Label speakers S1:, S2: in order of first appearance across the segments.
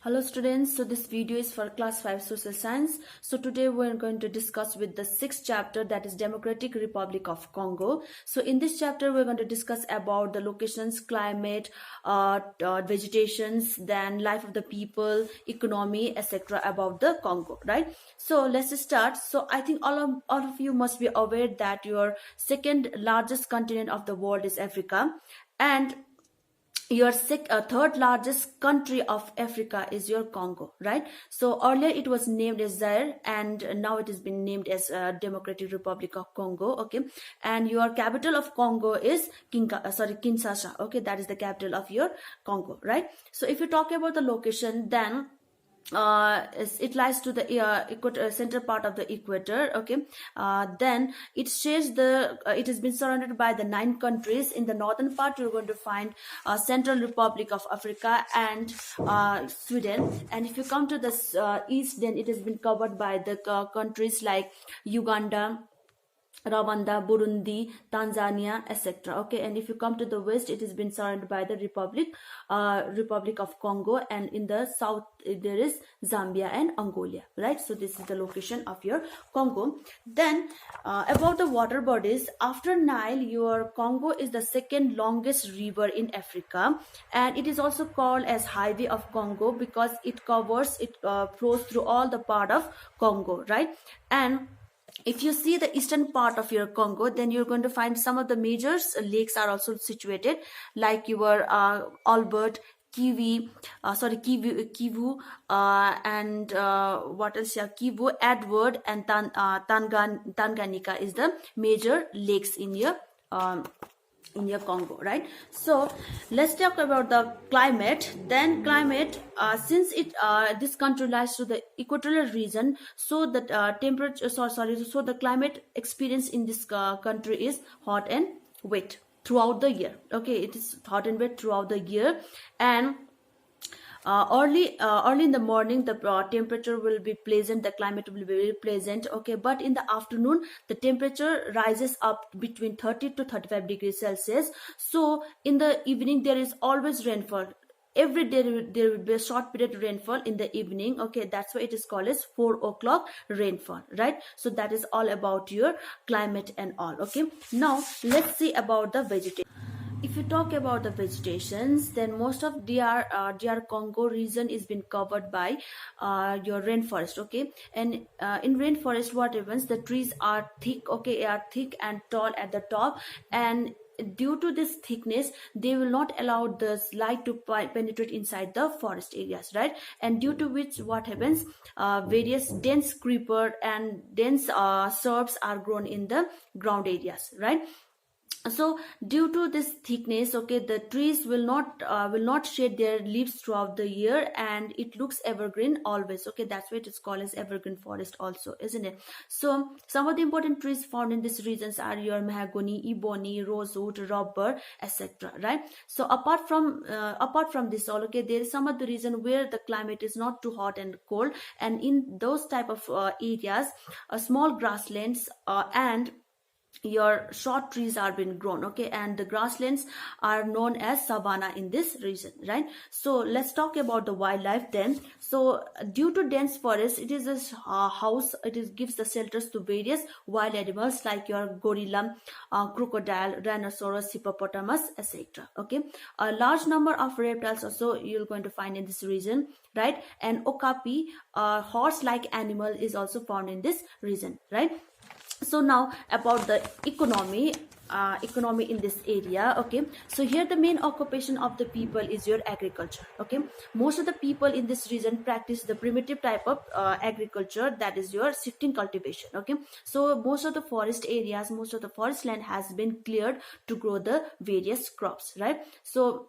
S1: Hello students, so this video is for class 5 social science. So today we're going to discuss with the 6th chapter, that is Democratic Republic of Congo. So in this chapter we're going to discuss about the locations, climate, vegetations, then life of the people, economy, etc. about the Congo, right? So let's start. So I think all of you must be aware that your second largest continent of the world is Africa, and your third largest country of Africa is your Congo, right? So earlier it was named as Zaire, and now it has been named as Democratic Republic of Congo. Okay, and your capital of Congo is Kinshasa. Okay, that is the capital of your Congo, right? So if you talk about the location, then it lies to the center part of the equator. Okay, then it shares it has been surrounded by the 9 countries. In the northern part you're going to find Central Republic of Africa and Sweden, and if you come to the east, then it has been covered by the countries like Uganda, Rwanda, Burundi, Tanzania, etc. Okay, and if you come to the west, it has been surrounded by the Republic of Congo, and in the south there is Zambia and Angola, right? So this is the location of your Congo. Then about the water bodies, after Nile, your Congo is the second longest river in Africa, and it is also called as Highway of Congo because it flows through all the part of Congo, right? And if you see the eastern part of your Congo, then you're going to find some of the major lakes are also situated, like your Albert, Kivu, and what else? Yeah, Kivu, Edward, and Tanganyika is the major lakes in your Congo, right? So let's talk about the climate. Then climate, since this country lies to the equatorial region, so the so the climate experience in this country is hot and wet throughout the year. Okay, it is hot and wet throughout the year, and early in the morning the temperature will be pleasant, the climate will be very pleasant. Okay, but in the afternoon the temperature rises up between 30 to 35 degrees Celsius. So in the evening there is always rainfall. Every day there will be a short period rainfall in the evening. Okay, that's why it is called as 4 o'clock rainfall, right? So that is all about your climate and all. Okay, now let's see about the vegetation. If you talk about the vegetations, then most of DR Congo region is been covered by your rainforest. Okay, and in rainforest what happens, the trees are thick. Okay, are thick and tall at the top, and due to this thickness they will not allow the light to penetrate inside the forest areas, right? And due to which what happens, various dense creeper and dense shrubs are grown in the ground areas, right? So due to this thickness, okay, the trees will not shed their leaves throughout the year, and it looks evergreen always. Okay, that's why it is called as evergreen forest also, isn't it? So some of the important trees found in these regions are your mahogany, ebony, rosewood, rubber, etc., right? So apart from this all, okay, there is some of the reason where the climate is not too hot and cold, and in those type of areas small grasslands and your short trees are being grown. Okay, and the grasslands are known as savanna in this region, right? So let's talk about the wildlife then. So due to dense forest, it is a house, gives the shelters to various wild animals like your gorilla, crocodile, rhinoceros, hippopotamus, etc. Okay, a large number of reptiles also you're going to find in this region, right? And okapi, horse like animal, is also found in this region, right? So now about the economy in this area. Okay, so here the main occupation of the people is your agriculture. Okay, most of the people in this region practice the primitive type of agriculture, that is your shifting cultivation. Okay, so most of the forest land has been cleared to grow the various crops, right? So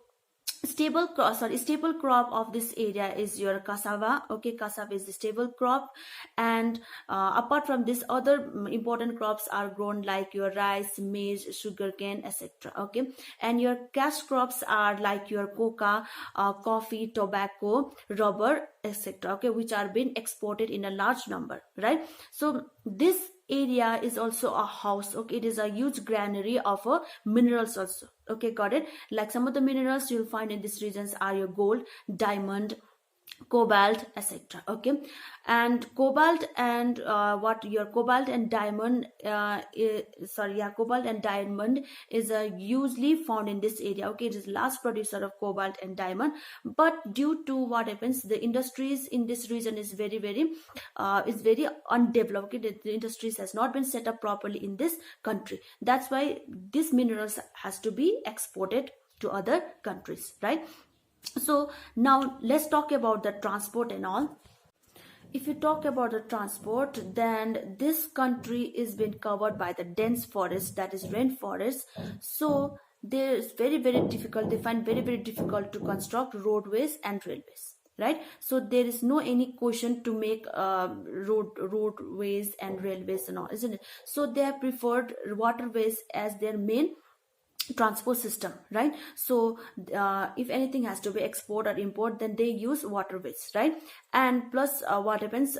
S1: staple crop of this area is your cassava. Okay, cassava is the staple crop, and apart from this other important crops are grown like your rice, maize, sugarcane, etc. Okay, and your cash crops are like your coca, coffee, tobacco, rubber, etc. Okay, which are being exported in a large number, right? So this area is also a house. Okay, it is a huge granary of minerals also. Okay, got it? Like some of the minerals you'll find in these regions are your gold, diamond, cobalt, etc. Okay, and cobalt and what your cobalt and diamond cobalt and diamond is usually found in this area. Okay, it is last producer of cobalt and diamond, but due to what happens, the industries in this region is very undeveloped. Okay, the industries has not been set up properly in this country. That's why these minerals has to be exported to other countries, right? So now let's talk about the transport and all. If you talk about the transport, then this country is being covered by the dense forest, that is rainforest. So there is very difficult, they find very difficult to construct roadways and railways, right? So there is no any question to make roadways and railways and all, isn't it? So they have preferred waterways as their main transport system, right? So if anything has to be export or import, then they use waterways, right? And plus what happens,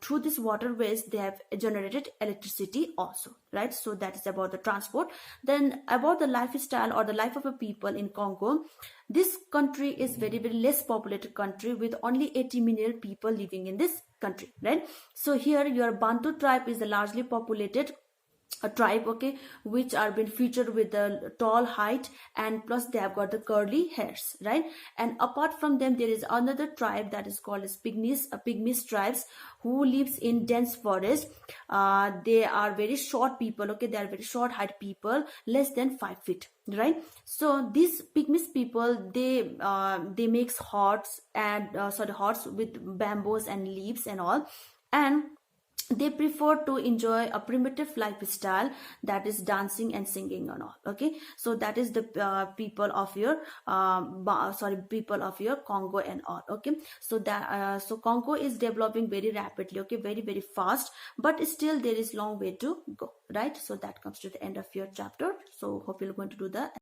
S1: through these waterways they have generated electricity also, right? So that is about the transport. Then about the lifestyle or the life of a people in Congo, this country is very less populated country with only 80 million people living in this country, right? So here your Bantu tribe is the largely populated a tribe, okay, which are been featured with the tall height, and plus they have got the curly hairs, right? And apart from them, there is another tribe that is called as Pygmies tribes, who lives in dense forest. They are very short people, okay, they are very short height people, less than 5 feet, right? So these Pygmies people, they makes huts and huts with bamboos and leaves and all, and they prefer to enjoy a primitive lifestyle, that is dancing and singing and all. Okay, so that is the people of your people of your Congo and all. Okay, so that so Congo is developing very rapidly, okay, very fast, but still there is long way to go, right? So that comes to the end of your chapter. So hope you're going to do the